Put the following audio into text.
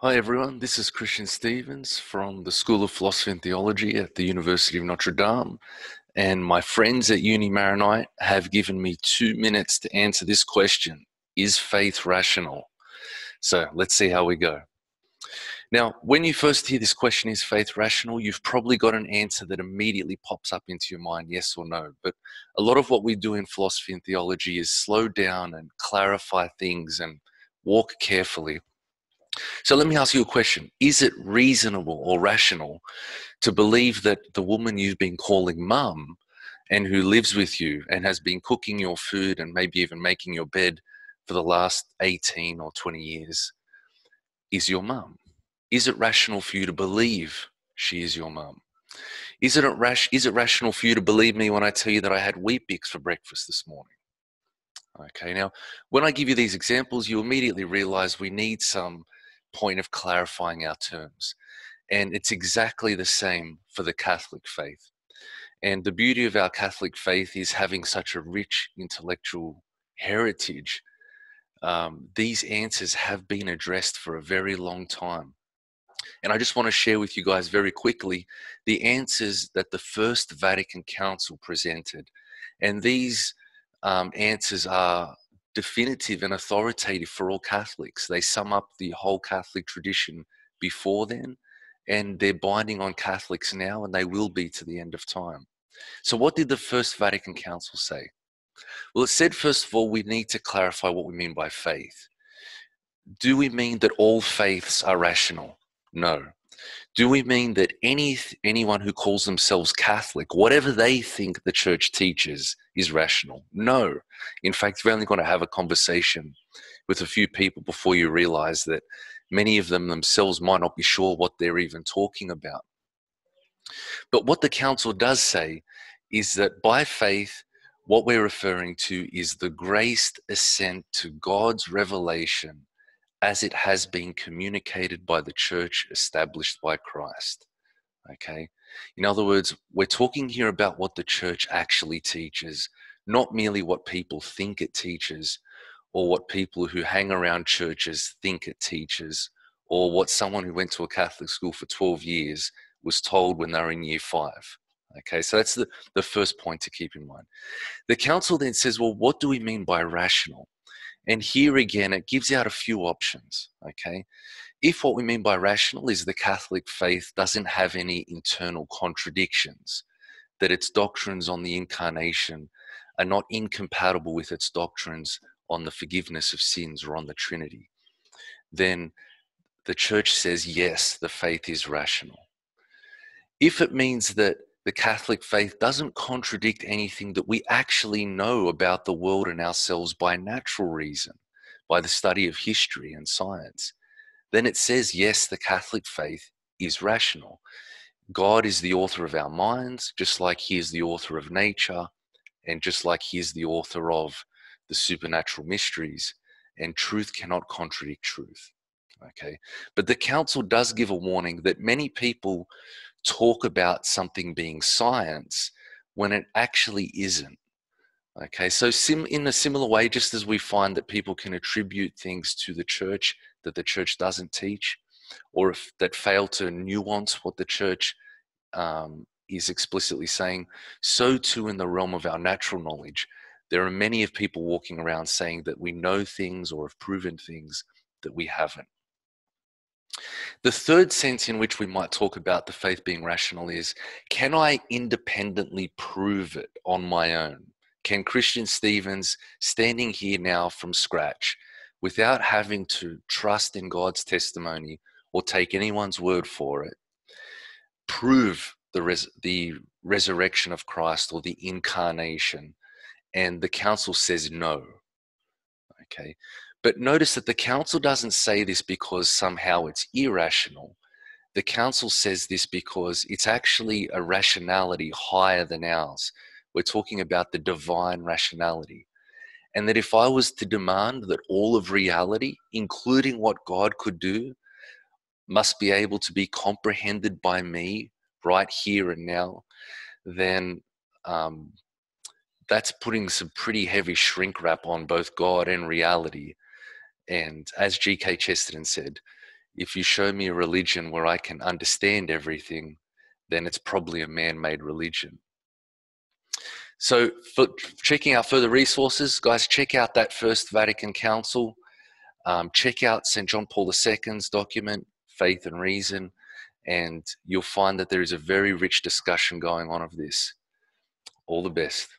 Hi everyone, this is Christian Stevens from the School of Philosophy and Theology at the University of Notre Dame, and my friends at Uni Maronite have given me 2 minutes to answer this question: is faith rational? So let's see how we go. Now, when you first hear this question, is faith rational, you've probably got an answer that immediately pops up into your mind, yes or no. But a lot of what we do in philosophy and theology is slow down and clarify things and walk carefully. So let me ask you a question. Is it reasonable or rational to believe that the woman you've been calling mum and who lives with you and has been cooking your food and maybe even making your bed for the last 18 or 20 years is your mum? Is it rational for you to believe she is your mum? Is it rational for you to believe me when I tell you that I had Weet-Bix for breakfast this morning? Okay, now, when I give you these examples, you immediately realize we need some point of clarifying our terms. And it's exactly the same for the Catholic faith. And the beauty of our Catholic faith is having such a rich intellectual heritage. These answers have been addressed for a very long time. And I just want to share with you guys very quickly the answers that the First Vatican Council presented. And these answers are definitive and authoritative for all Catholics. They sum up the whole Catholic tradition before then, and they're binding on Catholics now, and they will be to the end of time. So what did the First Vatican Council say? Well, it said, first of all, we need to clarify what we mean by faith. Do we mean that all faiths are rational? No. Do we mean that anyone who calls themselves Catholic, whatever they think the church teaches, is rational? No. In fact, you're only going to have a conversation with a few people before you realize that many of them themselves might not be sure what they're even talking about. But what the council does say is that by faith, what we're referring to is the graced assent to God's revelation as it has been communicated by the church established by Christ. Okay? In other words, we're talking here about what the church actually teaches, not merely what people think it teaches, or what people who hang around churches think it teaches, or what someone who went to a Catholic school for 12 years was told when they were in year 5. Okay, so that's the first point to keep in mind. The council then says, well, what do we mean by rational? And here again, it gives out a few options, okay? If what we mean by rational is the Catholic faith doesn't have any internal contradictions, that its doctrines on the incarnation are not incompatible with its doctrines on the forgiveness of sins or on the Trinity, then the church says, yes, the faith is rational. If it means that the Catholic faith doesn't contradict anything that we actually know about the world and ourselves by natural reason, by the study of history and science, then it says, yes, the Catholic faith is rational. God is the author of our minds, just like he is the author of nature, and just like he is the author of the supernatural mysteries, and truth cannot contradict truth. Okay, but the council does give a warning that many people talk about something being science when it actually isn't. Okay, so in a similar way, just as we find that people can attribute things to the church that the church doesn't teach, or that fail to nuance what the church is explicitly saying, so too in the realm of our natural knowledge, there are many of people walking around saying that we know things or have proven things that we haven't. The third sense in which we might talk about the faith being rational is, can I independently prove it on my own? Can Christian Stevens, standing here now from scratch, without having to trust in God's testimony or take anyone's word for it, prove the resurrection of Christ or the incarnation? And the council says no. Okay. But notice that the council doesn't say this because somehow it's irrational. The council says this because it's actually a rationality higher than ours. We're talking about the divine rationality. And that if I was to demand that all of reality, including what God could do, must be able to be comprehended by me right here and now, then that's putting some pretty heavy shrink wrap on both God and reality. And as G.K. Chesterton said, If you show me a religion where I can understand everything, then it's probably a man-made religion. So for checking out further resources, guys, check out that First Vatican Council. Check out St. John Paul II's document, Faith and Reason, and you'll find that there is a very rich discussion going on of this. All the best.